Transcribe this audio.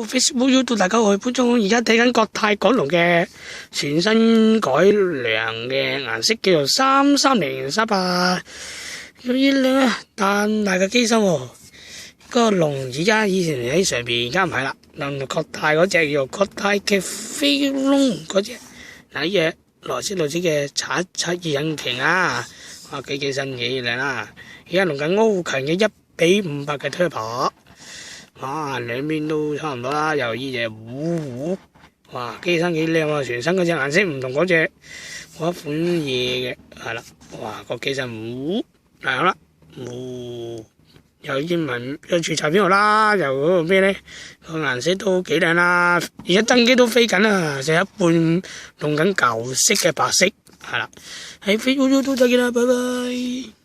Facebook YouTube 大家好，觀眾而家睇緊國泰港龍嘅全新改良嘅顏色，叫做33038，有啲靚啊，但大嘅機身喎。個龍而家以前喺上邊，而家唔係啦。國泰嗰隻叫做國泰嘅飛龍嗰隻，嗱呢隻萊斯路斯嘅772引擎啊，哇幾機身幾靚啦！而家用緊歐強嘅1:500嘅推跑。哇，兩邊都差唔多啦，又呢隻哇機身幾靚啊，全身嗰隻顏色唔同嗰隻嗰一款嘢嘅，係啦，哇個機身嗱好啦，又英文有註冊編號啦，又嗰個咩咧，個顏色都幾靚啦，而家登機都飛緊啦，就一半用緊舊色嘅白色，係啦，喺飛咗都得嘅啦，拜拜。